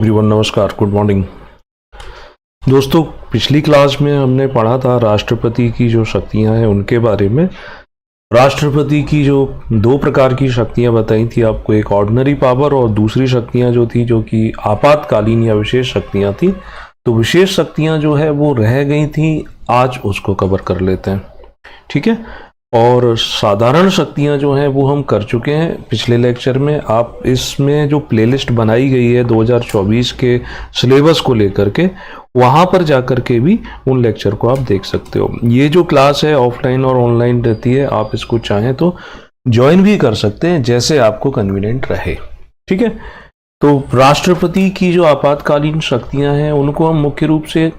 Everyone नमस्कार, good morning दोस्तों। पिछली क्लास में हमने पढ़ा था राष्ट्रपति की जो शक्तियां हैं उनके बारे में। राष्ट्रपति की जो दो प्रकार की शक्तियां बताई थी आपको, एक ऑर्डिनरी पावर और दूसरी शक्तियां जो थी जो कि आपातकालीन या विशेष शक्तियां थी। तो विशेष शक्तियां जो है वो रह गई थी, आज उसको कवर कर लेते हैं, ठीक है। और साधारण शक्तियां जो हैं वो हम कर चुके हैं पिछले लेक्चर में। आप इसमें जो प्लेलिस्ट बनाई गई है 2024 के सिलेबस को लेकर के, वहाँ पर जाकर के भी उन लेक्चर को आप देख सकते हो। ये जो क्लास है ऑफलाइन और ऑनलाइन रहती है, आप इसको चाहें तो ज्वाइन भी कर सकते हैं जैसे आपको कन्वीनियंट रहे, ठीक है। तो राष्ट्रपति की जो आपातकालीन शक्तियां हैं उनको हम मुख्य रूप से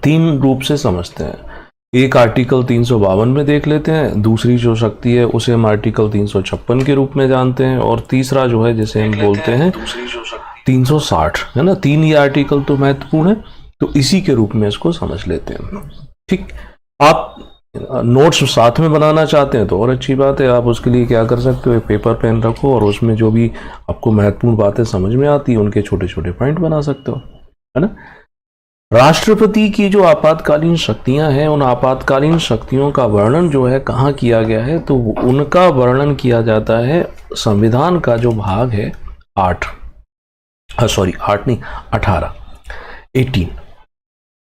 तीन रूप से समझते हैं। एक आर्टिकल 352 में देख लेते हैं, दूसरी जो शक्ति है उसे हम आर्टिकल 356 के रूप में जानते हैं, और तीसरा जो है जिसे हम बोलते हैं 360, है ना। तीन ही आर्टिकल तो महत्वपूर्ण है, तो इसी के रूप में इसको समझ लेते हैं, ठीक। आप नोट्स साथ में बनाना चाहते हैं तो और अच्छी बात है। आप उसके लिए क्या कर सकते हो, एक पेपर पेन रखो और उसमें जो भी आपको महत्वपूर्ण बातें समझ में आती है उनके छोटे छोटे पॉइंट बना सकते हो, है ना। राष्ट्रपति की जो आपातकालीन शक्तियां हैं, उन आपातकालीन शक्तियों का वर्णन जो है कहाँ किया गया है, तो उनका वर्णन किया जाता है संविधान का जो भाग है 18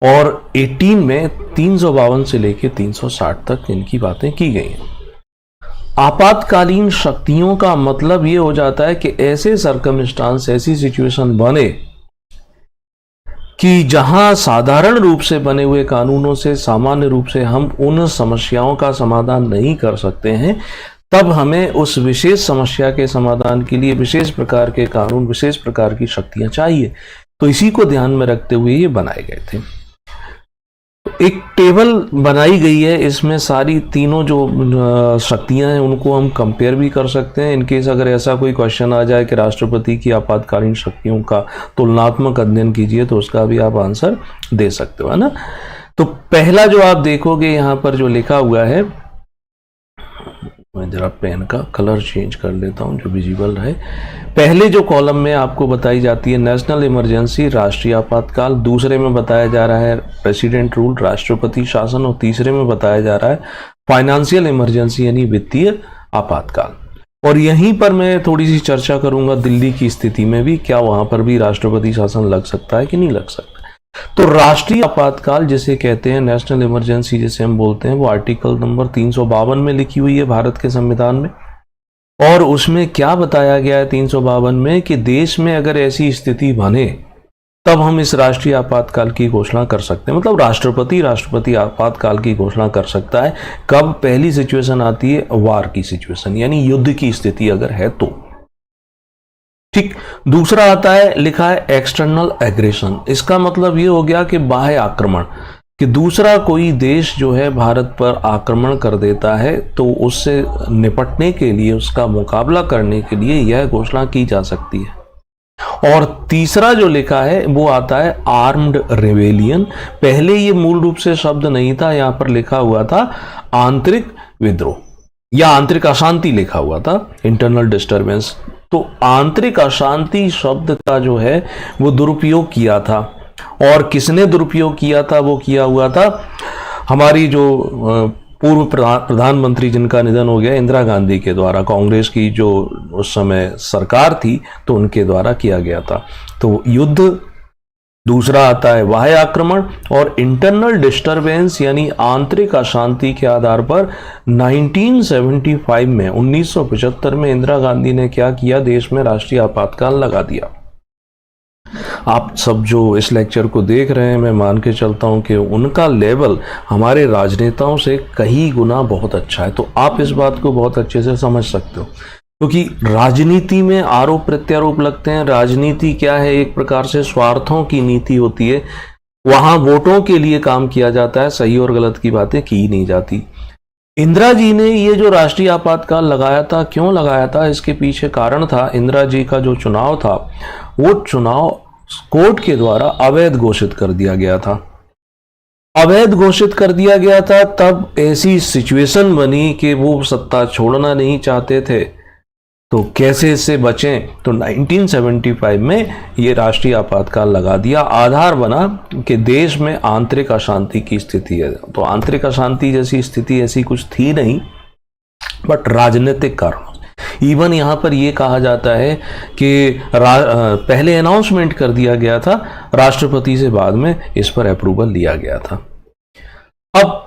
और 18 में 352 से लेकर 360 तक इनकी बातें की गई हैं। आपातकालीन शक्तियों का मतलब ये हो जाता है कि ऐसे सर्कमस्टांस, ऐसी सिचुएशन बने कि जहां साधारण रूप से बने हुए कानूनों से सामान्य रूप से हम उन समस्याओं का समाधान नहीं कर सकते हैं, तब हमें उस विशेष समस्या के समाधान के लिए विशेष प्रकार के कानून, विशेष प्रकार की शक्तियां चाहिए। तो इसी को ध्यान में रखते हुए ये बनाए गए थे। एक टेबल बनाई गई है, इसमें सारी तीनों जो शक्तियां हैं उनको हम कंपेयर भी कर सकते हैं। इनकेस अगर ऐसा कोई क्वेश्चन आ जाए कि राष्ट्रपति की आपातकालीन शक्तियों का तुलनात्मक अध्ययन कीजिए, तो उसका भी आप आंसर दे सकते हो, है ना। तो पहला जो आप देखोगे यहाँ पर जो लिखा हुआ है, मैं जरा पेन का कलर चेंज कर लेता हूं जो विजिबल रहे। पहले जो कॉलम में आपको बताई जाती है नेशनल इमरजेंसी, राष्ट्रीय आपातकाल, दूसरे में बताया जा रहा है प्रेसिडेंट रूल, राष्ट्रपति शासन, और तीसरे में बताया जा रहा है फाइनेंशियल इमरजेंसी यानी वित्तीय आपातकाल। और यहीं पर मैं थोड़ी सी चर्चा करूंगा दिल्ली की स्थिति में भी, क्या वहां पर भी राष्ट्रपति शासन लग सकता है कि नहीं लग सकता। तो राष्ट्रीय आपातकाल जिसे कहते हैं, नेशनल इमरजेंसी जिसे हम बोलते हैं, वो आर्टिकल नंबर 352 में लिखी हुई है भारत के संविधान में। और उसमें क्या बताया गया है 352 में कि देश में अगर ऐसी स्थिति बने तब हम इस राष्ट्रीय आपातकाल की घोषणा कर सकते हैं। मतलब राष्ट्रपति आपातकाल की घोषणा कर सकता है। कब? पहली सिचुएशन आती है वार की सिचुएशन, यानी युद्ध की स्थिति अगर है तो, ठीक। दूसरा आता है, लिखा है एक्सटर्नल एग्रेशन। इसका मतलब ये हो गया कि बाह्य आक्रमण, कि दूसरा कोई देश जो है भारत पर आक्रमण कर देता है, तो उससे निपटने के लिए, उसका मुकाबला करने के लिए यह घोषणा की जा सकती है। और तीसरा जो लिखा है वो आता है आर्म्ड रिवेलियन। पहले ये मूल रूप से शब्द नहीं था, यहां पर लिखा हुआ था आंतरिक विद्रोह या आंतरिक अशांति लिखा हुआ था, इंटरनल डिस्टर्बेंस। तो आंतरिक अशांति शब्द का जो है वो दुरुपयोग किया था, और किसने दुरुपयोग किया था? वो किया हुआ था हमारी जो पूर्व प्रधानमंत्री जिनका निधन हो गया, इंदिरा गांधी के द्वारा, कांग्रेस की जो उस समय सरकार थी, तो उनके द्वारा किया गया था। तो युद्ध, दूसरा आता है बाह्य आक्रमण, और इंटरनल डिस्टरबेंस यानी आंतरिक अशांति के आधार पर 1975 में 1975 में इंदिरा गांधी ने क्या किया, देश में राष्ट्रीय आपातकाल लगा दिया। आप सब जो इस लेक्चर को देख रहे हैं, मैं मान के चलता हूं कि उनका लेवल हमारे राजनेताओं से कई गुना बहुत अच्छा है। तो आप इस बात को बहुत अच्छे से समझ सकते हो, क्योंकि राजनीति में आरोप प्रत्यारोप लगते हैं। राजनीति क्या है? एक प्रकार से स्वार्थों की नीति होती है। वहां वोटों के लिए काम किया जाता है, सही और गलत की बातें की नहीं जाती। इंदिरा जी ने ये जो राष्ट्रीय आपातकाल लगाया था, क्यों लगाया था? इसके पीछे कारण था, इंदिरा जी का जो चुनाव था वो चुनाव कोर्ट के द्वारा अवैध घोषित कर दिया गया था। अवैध घोषित कर दिया गया था, तब ऐसी सिचुएशन बनी कि वो सत्ता छोड़ना नहीं चाहते थे। तो कैसे इससे बचें? तो 1975 में ये राष्ट्रीय आपातकाल लगा दिया। आधार बना कि देश में आंतरिक अशांति की स्थिति है। तो आंतरिक अशांति जैसी स्थिति ऐसी कुछ थी नहीं, बट राजनीतिक कारणों, इवन यहाँ पर ये कहा जाता है कि पहले अनाउंसमेंट कर दिया गया था राष्ट्रपति से, बाद में इस पर अप्रूवल लिया गया था। अब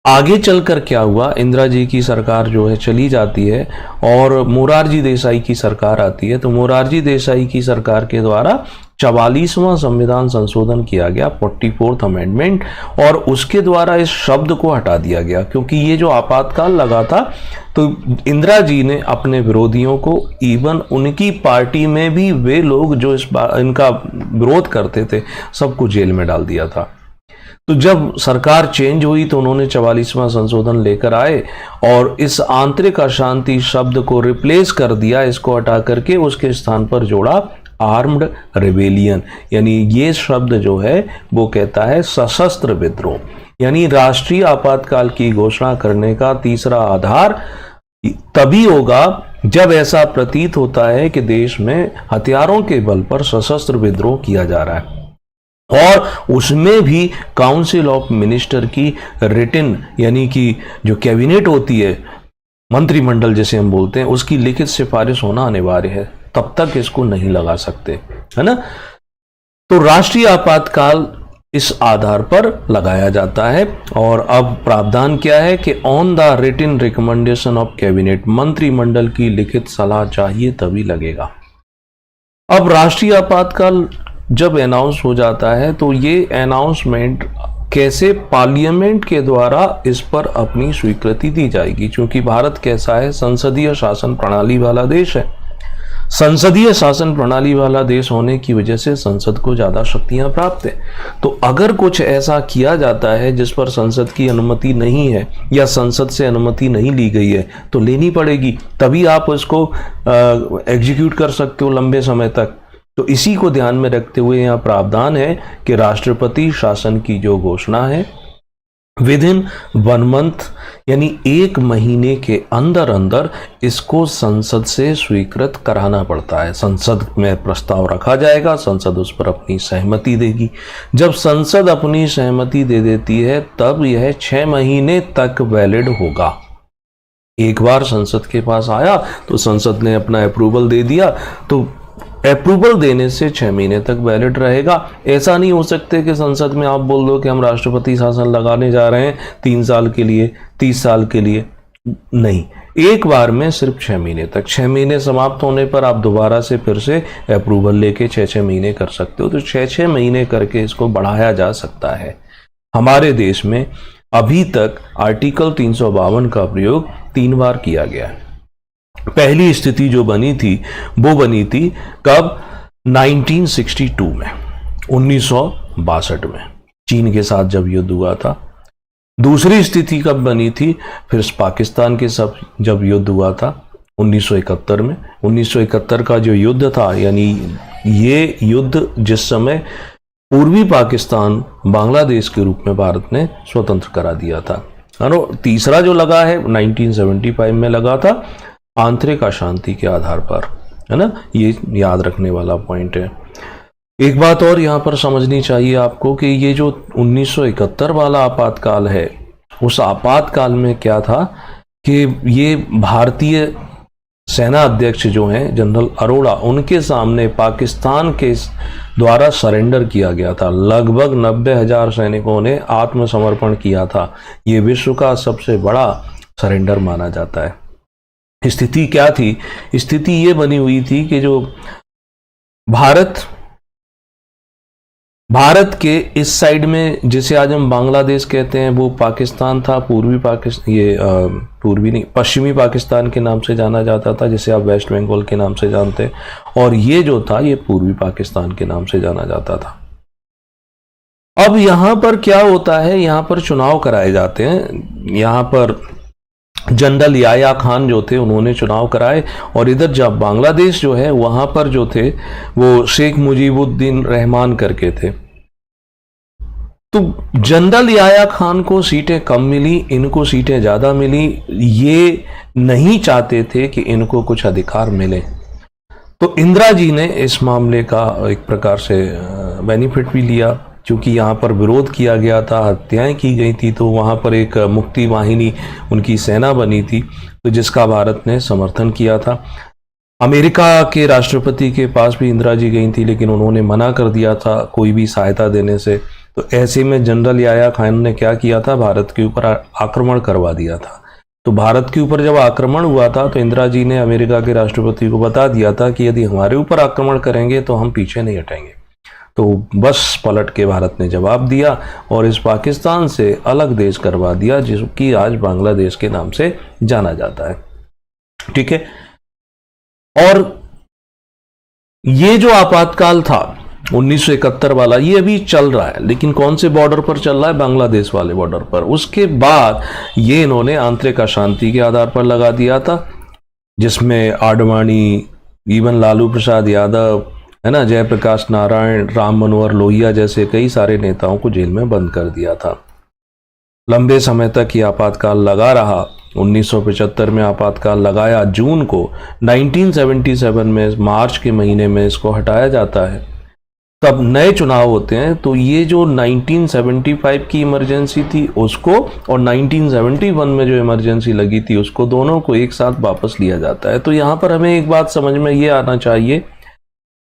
आगे चलकर क्या हुआ, इंदिरा जी की सरकार जो है चली जाती है और मोरारजी देसाई की सरकार आती है। तो मोरारजी देसाई की सरकार के द्वारा 44वां संविधान संशोधन किया गया, 44th अमेंडमेंट, और उसके द्वारा इस शब्द को हटा दिया गया। क्योंकि ये जो आपातकाल लगा था तो इंदिरा जी ने अपने विरोधियों को, इवन उनकी पार्टी में भी वे लोग जो इनका विरोध करते थे, सबको जेल में डाल दिया था। तो जब सरकार चेंज हुई तो उन्होंने 44वां संशोधन लेकर आए और इस आंतरिक अशांति शब्द को रिप्लेस कर दिया, इसको हटा करके उसके स्थान पर जोड़ा आर्म्ड रिबेलियन। यानी ये शब्द जो है वो कहता है सशस्त्र विद्रोह। यानी राष्ट्रीय आपातकाल की घोषणा करने का तीसरा आधार तभी होगा जब ऐसा प्रतीत होता है कि देश में हथियारों के बल पर सशस्त्र विद्रोह किया जा रहा है, और उसमें भी काउंसिल ऑफ मिनिस्टर की रिटन, यानी कि जो कैबिनेट होती है, मंत्रिमंडल जिसे हम बोलते हैं, उसकी लिखित सिफारिश होना अनिवार्य है। तब तक इसको नहीं लगा सकते, है ना। तो राष्ट्रीय आपातकाल इस आधार पर लगाया जाता है। और अब प्रावधान क्या है कि on the written recommendation of cabinet, मंत्रिमंडल की लिखित सलाह चाहिए तभी लगेगा। अब राष्ट्रीय आपातकाल जब अनाउंस हो जाता है तो ये अनाउंसमेंट कैसे पार्लियामेंट के द्वारा इस पर अपनी स्वीकृति दी जाएगी, क्योंकि भारत कैसा है, संसदीय शासन प्रणाली वाला देश है। संसदीय शासन प्रणाली वाला देश होने की वजह से संसद को ज्यादा शक्तियां प्राप्त है। तो अगर कुछ ऐसा किया जाता है जिस पर संसद की अनुमति नहीं है या संसद से अनुमति नहीं ली गई है तो लेनी पड़ेगी, तभी आप उसको एग्जीक्यूट कर सकते हो लंबे समय तक। तो इसी को ध्यान में रखते हुए यहाँ प्रावधान है कि राष्ट्रपति शासन की जो घोषणा है विद इन 1 मंथ, यानी 1 महीने के अंदर अंदर इसको संसद से स्वीकृत कराना पड़ता है। संसद में प्रस्ताव रखा जाएगा, संसद उस पर अपनी सहमति देगी। जब संसद अपनी सहमति दे देती है तब यह 6 महीने तक वैलिड होगा। एक बार संसद के पास आया तो संसद ने अपना अप्रूवल दे दिया, तो अप्रूवल देने से 6 महीने तक वैलिड रहेगा। ऐसा नहीं हो सकते कि संसद में आप बोल दो कि हम राष्ट्रपति शासन लगाने जा रहे हैं 3 साल के लिए, 30 साल के लिए, नहीं, एक बार में सिर्फ 6 महीने तक। 6 महीने समाप्त होने पर आप दोबारा से फिर से अप्रूवल लेके 6-6 महीने कर सकते हो। तो 6-6 महीने करके इसको बढ़ाया जा सकता है। हमारे देश में अभी तक आर्टिकल 352 का प्रयोग 3 बार किया गया है। पहली स्थिति जो बनी थी वो बनी थी कब, 1962 में, 1962 में चीन के साथ जब युद्ध हुआ था। दूसरी स्थिति कब बनी थी, फिर पाकिस्तान के साथ जब युद्ध हुआ था 1971 में। 1971 का जो युद्ध था, यानी ये युद्ध जिस समय पूर्वी पाकिस्तान बांग्लादेश के रूप में भारत ने स्वतंत्र करा दिया था। और तीसरा जो लगा है 1975 में लगा था, आंतरिक अशांति के आधार पर, है ना। ये याद रखने वाला पॉइंट है। एक बात और यहाँ पर समझनी चाहिए आपको कि ये जो 1971 वाला आपातकाल है, उस आपातकाल में क्या था कि ये भारतीय सेना अध्यक्ष जो हैं जनरल अरोड़ा, उनके सामने पाकिस्तान के द्वारा सरेंडर किया गया था। लगभग 90,000 सैनिकों ने आत्मसमर्पण किया था। ये विश्व का सबसे बड़ा सरेंडर माना जाता है। स्थिति क्या थी, स्थिति ये बनी हुई थी कि जो भारत के इस साइड में, जिसे आज हम बांग्लादेश कहते हैं, वो पाकिस्तान था। पूर्वी पाकिस्तान, ये पूर्वी नहीं, पश्चिमी पाकिस्तान के नाम से जाना जाता था, जिसे आप वेस्ट बंगाल के नाम से जानते हैं। और ये जो था ये पूर्वी पाकिस्तान के नाम से जाना जाता था। अब यहाँ पर क्या होता है, यहाँ पर चुनाव कराए जाते हैं। यहाँ पर जनरल याया खान जो थे उन्होंने चुनाव कराए, और इधर जब बांग्लादेश जो है वहां पर जो थे वो शेख मुजीबुद्दीन रहमान करके थे। तो जनरल याया खान को सीटें कम मिली, इनको सीटें ज़्यादा मिली। ये नहीं चाहते थे कि इनको कुछ अधिकार मिले, तो इंदिरा जी ने इस मामले का एक प्रकार से बेनिफिट भी लिया, क्योंकि यहाँ पर विरोध किया गया था, हत्याएं की गई थी, तो वहाँ पर एक मुक्ति वाहिनी उनकी सेना बनी थी, तो जिसका भारत ने समर्थन किया था। अमेरिका के राष्ट्रपति के पास भी इंदिरा जी गई थी, लेकिन उन्होंने मना कर दिया था कोई भी सहायता देने से। तो ऐसे में जनरल याया खान ने क्या किया था, भारत के ऊपर आक्रमण करवा दिया था। तो भारत के ऊपर जब आक्रमण हुआ था तो इंदिरा जी ने अमेरिका के राष्ट्रपति को बता दिया था कि यदि हमारे ऊपर आक्रमण करेंगे तो हम पीछे नहीं हटेंगे। तो बस पलट के भारत ने जवाब दिया और इस पाकिस्तान से अलग देश करवा दिया, जिसकी आज बांग्लादेश के नाम से जाना जाता है। ठीक है, और ये जो आपातकाल था 1971 वाला, ये अभी चल रहा है, लेकिन कौन से बॉर्डर पर चल रहा है, बांग्लादेश वाले बॉर्डर पर। उसके बाद ये इन्होंने आंतरिक अशांति के आधार पर लगा दिया था, जिसमें आडवाणी, इवन लालू प्रसाद यादव, है ना, जयप्रकाश नारायण, राम मनोहर लोहिया जैसे कई सारे नेताओं को जेल में बंद कर दिया था। लंबे समय तक ये आपातकाल लगा रहा। 1975 में आपातकाल लगाया जून को, 1977 में मार्च के महीने में इसको हटाया जाता है। तब नए चुनाव होते हैं, तो ये जो 1975 की इमरजेंसी थी उसको और 1971 में जो इमरजेंसी लगी थी उसको, दोनों को एक साथ वापस लिया जाता है। तो यहाँ पर हमें एक बात समझ में ये आना चाहिए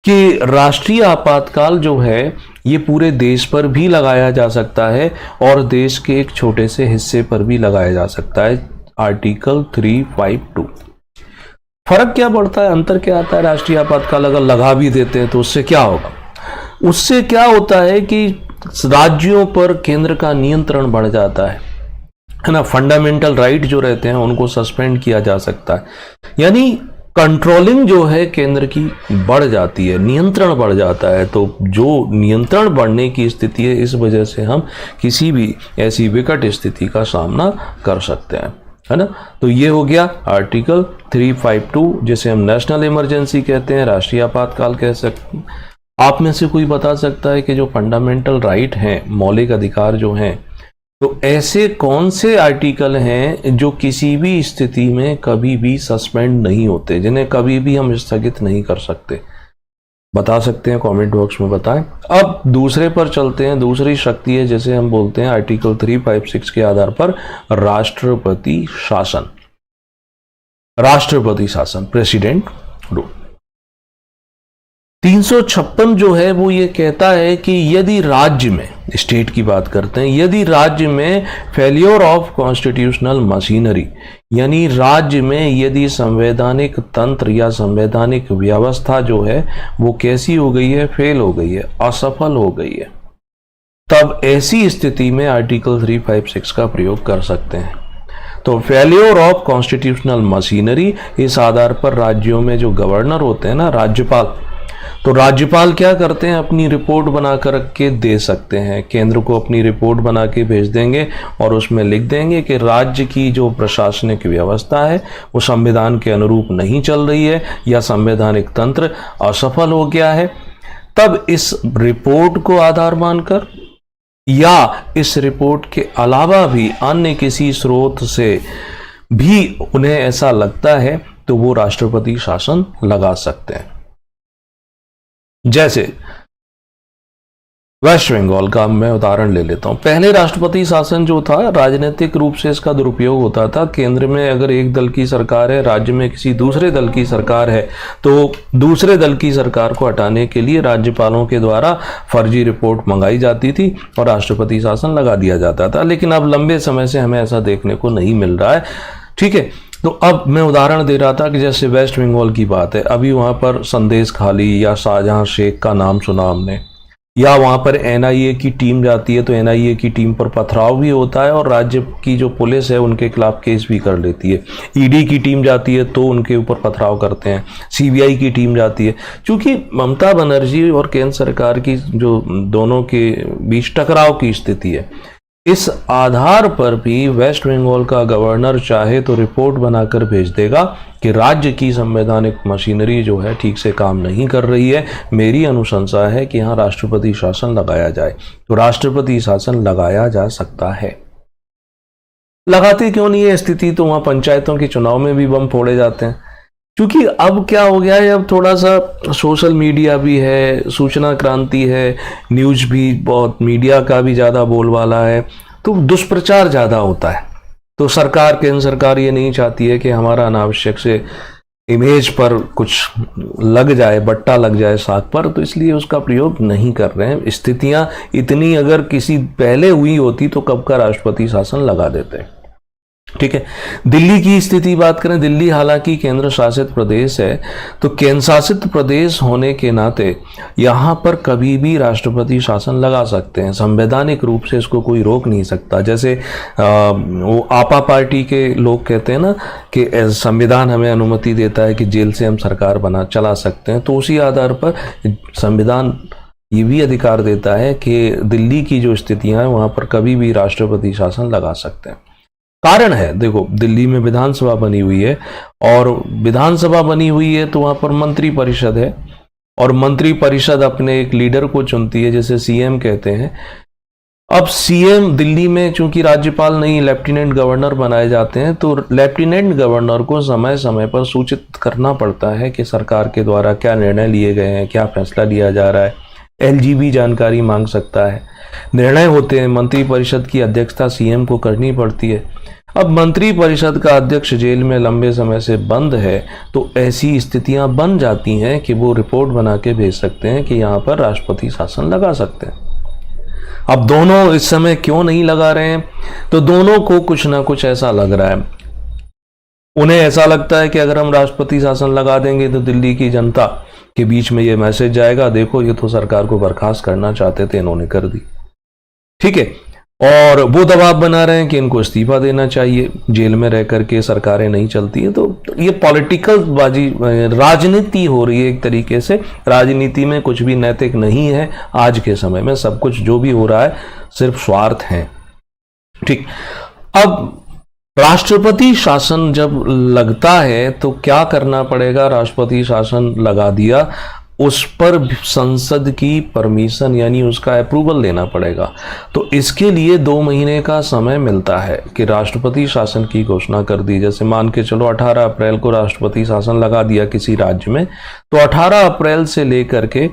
कि राष्ट्रीय आपातकाल जो है ये पूरे देश पर भी लगाया जा सकता है और देश के एक छोटे से हिस्से पर भी लगाया जा सकता है। आर्टिकल 352। फर्क क्या पड़ता है, अंतर क्या आता है? राष्ट्रीय आपातकाल अगर लगा भी देते हैं तो उससे क्या होगा? उससे क्या होता है कि राज्यों पर केंद्र का नियंत्रण बढ़ जाता है ना। फंडामेंटल राइट जो रहते हैं उनको सस्पेंड किया जा सकता है, यानी कंट्रोलिंग जो है केंद्र की बढ़ जाती है, नियंत्रण बढ़ जाता है। तो जो नियंत्रण बढ़ने की स्थिति है, इस वजह से हम किसी भी ऐसी विकट स्थिति का सामना कर सकते हैं, है ना। तो ये हो गया आर्टिकल 352, जिसे हम नेशनल इमरजेंसी कहते हैं, राष्ट्रीय आपातकाल कह सकते हैं। आप में से कोई बता सकता है कि जो फंडामेंटल राइट हैं, मौलिक अधिकार जो हैं, तो ऐसे कौन से आर्टिकल हैं जो किसी भी स्थिति में कभी भी सस्पेंड नहीं होते, जिन्हें कभी भी हम स्थगित नहीं कर सकते? बता सकते हैं, कमेंट बॉक्स में बताएं। अब दूसरे पर चलते हैं। दूसरी शक्ति है जिसे हम बोलते हैं आर्टिकल 356 के आधार पर राष्ट्रपति शासन। राष्ट्रपति शासन, प्रेसिडेंट रूल। 356 जो है वो ये कहता है कि यदि राज्य में, स्टेट की बात करते हैं, यदि राज्य में फेलियर ऑफ कॉन्स्टिट्यूशनल मशीनरी, यानी राज्य में यदि संवैधानिक तंत्र या संवैधानिक व्यवस्था जो है वो कैसी हो गई है, फेल हो गई है, असफल हो गई है, तब ऐसी स्थिति में आर्टिकल 356 का प्रयोग कर सकते हैं। तो फेलियर ऑफ कॉन्स्टिट्यूशनल मशीनरी, इस आधार पर राज्यों में जो गवर्नर होते हैं ना, राज्यपाल, तो राज्यपाल क्या करते हैं, अपनी रिपोर्ट बना कर के दे सकते हैं, केंद्र को अपनी रिपोर्ट बना के भेज देंगे और उसमें लिख देंगे कि राज्य की जो प्रशासनिक व्यवस्था है वो संविधान के अनुरूप नहीं चल रही है या संवैधानिक तंत्र असफल हो गया है। तब इस रिपोर्ट को आधार मानकर या इस रिपोर्ट के अलावा भी अन्य किसी स्रोत से भी उन्हें ऐसा लगता है तो वो राष्ट्रपति शासन लगा सकते हैं। जैसे वेस्ट बंगाल का मैं उदाहरण ले लेता हूं। पहले राष्ट्रपति शासन जो था, राजनीतिक रूप से इसका दुरुपयोग होता था। केंद्र में अगर एक दल की सरकार है, राज्य में किसी दूसरे दल की सरकार है, तो दूसरे दल की सरकार को हटाने के लिए राज्यपालों के द्वारा फर्जी रिपोर्ट मंगाई जाती थी और राष्ट्रपति शासन लगा दिया जाता था। लेकिन अब लंबे समय से हमें ऐसा देखने को नहीं मिल रहा है। ठीक है, तो अब मैं उदाहरण दे रहा था कि जैसे वेस्ट बंगाल की बात है, अभी वहाँ पर संदेश खाली या शाहजहां शेख का नाम सुना हमने, या वहाँ पर एनआईए की टीम जाती है तो एनआईए की टीम पर पथराव भी होता है और राज्य की जो पुलिस है उनके खिलाफ केस भी कर लेती है। ईडी की टीम जाती है तो उनके ऊपर पथराव करते हैं, सीबीआई की टीम जाती है। क्योंकि ममता बनर्जी और केंद्र सरकार की जो दोनों के बीच टकराव की स्थिति है, इस आधार पर भी वेस्ट बंगाल का गवर्नर चाहे तो रिपोर्ट बनाकर भेज देगा कि राज्य की संवैधानिक मशीनरी जो है ठीक से काम नहीं कर रही है। मेरी अनुशंसा है कि यहाँ राष्ट्रपति शासन लगाया जाए। तो राष्ट्रपति शासन लगाया जा सकता है। लगाते क्यों नहीं है स्थिति, तो वहाँ पंचायतों के चुनाव में भी बम फोड़े जाते हैं। क्योंकि अब क्या हो गया है, अब थोड़ा सा सोशल मीडिया भी है, सूचना क्रांति है, न्यूज भी बहुत, मीडिया का भी ज़्यादा बोलबाला है, तो दुष्प्रचार ज़्यादा होता है। तो सरकार, केंद्र सरकार ये नहीं चाहती है कि हमारा अनावश्यक से इमेज पर कुछ लग जाए, बट्टा लग जाए साग पर, तो इसलिए उसका प्रयोग नहीं कर रहे हैं। स्थितियां इतनी अगर किसी पहले हुई होती तो कब का राष्ट्रपति शासन लगा देते। ठीक है, दिल्ली की स्थिति बात करें। दिल्ली हालांकि केंद्र शासित प्रदेश है, तो केंद्र शासित प्रदेश होने के नाते यहाँ पर कभी भी राष्ट्रपति शासन लगा सकते हैं। संवैधानिक रूप से इसको कोई रोक नहीं सकता। जैसे वो आपा पार्टी के लोग कहते हैं ना कि संविधान हमें अनुमति देता है कि जेल से हम सरकार चला सकते हैं, तो उसी आधार पर संविधान ये भी अधिकार देता है कि दिल्ली की जो स्थितियां हैं वहाँ पर कभी भी राष्ट्रपति शासन लगा सकते हैं। कारण है, देखो दिल्ली में विधानसभा बनी हुई है, और विधानसभा बनी हुई है तो वहाँ पर मंत्री परिषद है, और मंत्री परिषद अपने एक लीडर को चुनती है, जैसे सीएम कहते हैं। अब सीएम दिल्ली में चूंकि राज्यपाल नहीं, लेफ्टिनेंट गवर्नर बनाए जाते हैं, तो लेफ्टिनेंट गवर्नर को समय समय पर सूचित करना पड़ता है कि सरकार के द्वारा क्या निर्णय लिए गए हैं, क्या फैसला लिया जा रहा है। एलजीबी जानकारी मांग सकता है, निर्णय होते हैं। मंत्री परिषद की अध्यक्षता सीएम को करनी पड़ती है। अब मंत्री परिषद का अध्यक्ष जेल में लंबे समय से बंद है, तो ऐसी स्थितियां बन जाती हैं कि वो रिपोर्ट बना के भेज सकते हैं कि यहाँ पर राष्ट्रपति शासन लगा सकते हैं। अब दोनों इस समय क्यों नहीं लगा रहे हैं, तो दोनों को कुछ ना कुछ ऐसा लग रहा है। उन्हें ऐसा लगता है कि अगर हम राष्ट्रपति शासन लगा देंगे तो दिल्ली की जनता के बीच में ये मैसेज जाएगा, देखो ये तो सरकार को बर्खास्त करना चाहते थे, इन्होंने कर दी। ठीक है, और वो दबाव बना रहे हैं कि इनको इस्तीफा देना चाहिए, जेल में रह करके सरकारें नहीं चलती है। तो ये पॉलिटिकल बाजी, राजनीति हो रही है एक तरीके से। राजनीति में कुछ भी नैतिक नहीं है आज के समय में, सब कुछ जो भी हो रहा है सिर्फ स्वार्थ है। ठीक, अब राष्ट्रपति शासन जब लगता है तो क्या करना पड़ेगा, राष्ट्रपति शासन लगा दिया, उस पर संसद की परमिशन यानी उसका अप्रूवल लेना पड़ेगा। तो इसके लिए 2 महीने का समय मिलता है कि राष्ट्रपति शासन की घोषणा कर दी। जैसे मान के चलो 18 अप्रैल को राष्ट्रपति शासन लगा दिया किसी राज्य में, तो 18 अप्रैल से लेकर के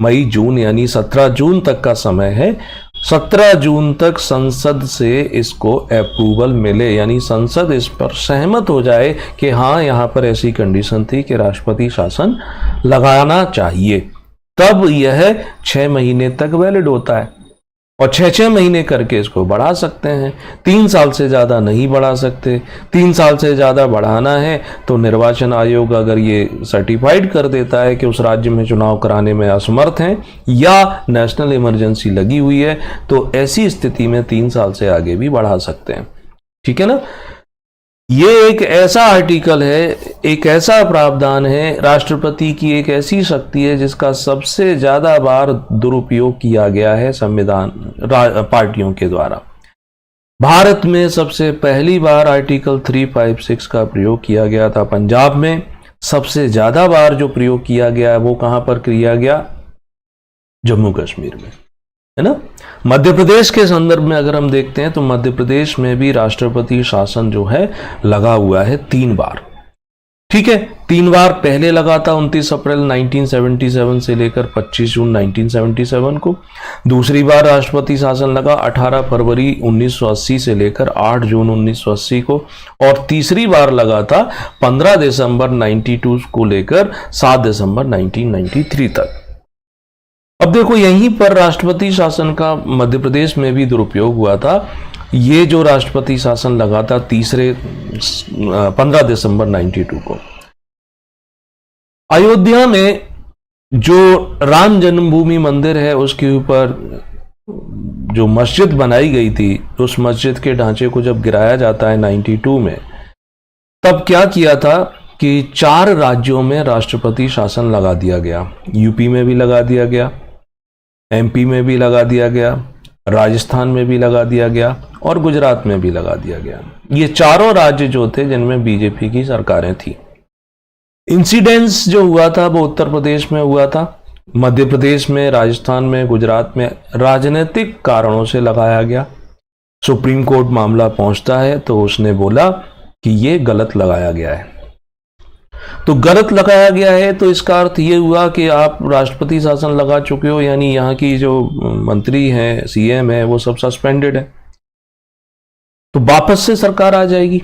मई जून यानी 17 जून तक का समय है। 17 जून तक संसद से इसको अप्रूवल मिले, यानी संसद इस पर सहमत हो जाए कि हाँ यहाँ पर ऐसी कंडीशन थी कि राष्ट्रपति शासन लगाना चाहिए, तब यह 6 महीने तक वैलिड होता है। और 6-6 महीने करके इसको बढ़ा सकते हैं, 3 साल से ज़्यादा नहीं बढ़ा सकते। 3 साल से ज़्यादा बढ़ाना है तो निर्वाचन आयोग अगर ये सर्टिफाइड कर देता है कि उस राज्य में चुनाव कराने में असमर्थ हैं या नेशनल इमरजेंसी लगी हुई है, तो ऐसी स्थिति में 3 साल से आगे भी बढ़ा सकते हैं। ठीक है ना, ये एक ऐसा आर्टिकल है, एक ऐसा प्रावधान है, राष्ट्रपति की एक ऐसी शक्ति है जिसका सबसे ज्यादा बार दुरुपयोग किया गया है संविधान पार्टियों के द्वारा। भारत में सबसे पहली बार आर्टिकल 356 का प्रयोग किया गया था पंजाब में। सबसे ज्यादा बार जो प्रयोग किया गया है वो कहां पर किया गया, जम्मू कश्मीर में, है ना। मध्य प्रदेश के संदर्भ में अगर हम देखते हैं तो मध्य प्रदेश में भी राष्ट्रपति शासन जो है लगा हुआ है 3 बार। ठीक है, 3 बार पहले लगा था 29 अप्रैल 1977 से लेकर 25 जून 1977 को। दूसरी बार राष्ट्रपति शासन लगा 18 फरवरी 1980 से लेकर 8 जून 1980 को। और तीसरी बार लगा था 15 दिसंबर 92 को लेकर 7 दिसंबर 1993 तक। अब देखो यहीं पर राष्ट्रपति शासन का मध्य प्रदेश में भी दुरुपयोग हुआ था। ये जो राष्ट्रपति शासन लगा था 15 दिसंबर 92 को, अयोध्या में जो राम जन्मभूमि मंदिर है उसके ऊपर जो मस्जिद बनाई गई थी, उस मस्जिद के ढांचे को जब गिराया जाता है 92 में, तब क्या किया था कि 4 राज्यों में राष्ट्रपति शासन लगा दिया गया। यूपी में भी लगा दिया गया, एमपी में भी लगा दिया गया, राजस्थान में भी लगा दिया गया और गुजरात में भी लगा दिया गया। ये चारों राज्य जो थे जिनमें बीजेपी की सरकारें थी। इंसिडेंस जो हुआ था वो उत्तर प्रदेश में हुआ था, मध्य प्रदेश में, राजस्थान में, गुजरात में राजनीतिक कारणों से लगाया गया। सुप्रीम कोर्ट मामला पहुंचता है तो उसने बोला कि ये गलत लगाया गया है। तो गलत लगाया गया है तो इसका अर्थ ये हुआ कि आप राष्ट्रपति शासन लगा चुके हो, यानी यहाँ की जो मंत्री हैं, सीएम है, वो सब सस्पेंडेड है। तो वापस से सरकार आ जाएगी,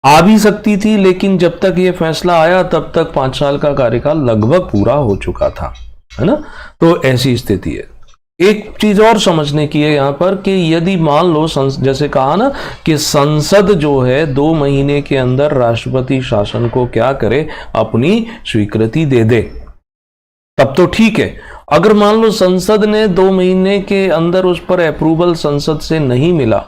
आ भी सकती थी, लेकिन जब तक ये फैसला आया तब तक 5 साल का कार्यकाल लगभग पूरा हो चुका था, है ना। तो ऐसी स्थिति है। एक चीज और समझने की है यहां पर कि यदि मान लो जैसे कहा ना कि संसद जो है 2 महीने के अंदर राष्ट्रपति शासन को क्या करे, अपनी स्वीकृति दे दे, तब तो ठीक है। अगर मान लो संसद ने 2 महीने के अंदर उस पर अप्रूवल संसद से नहीं मिला,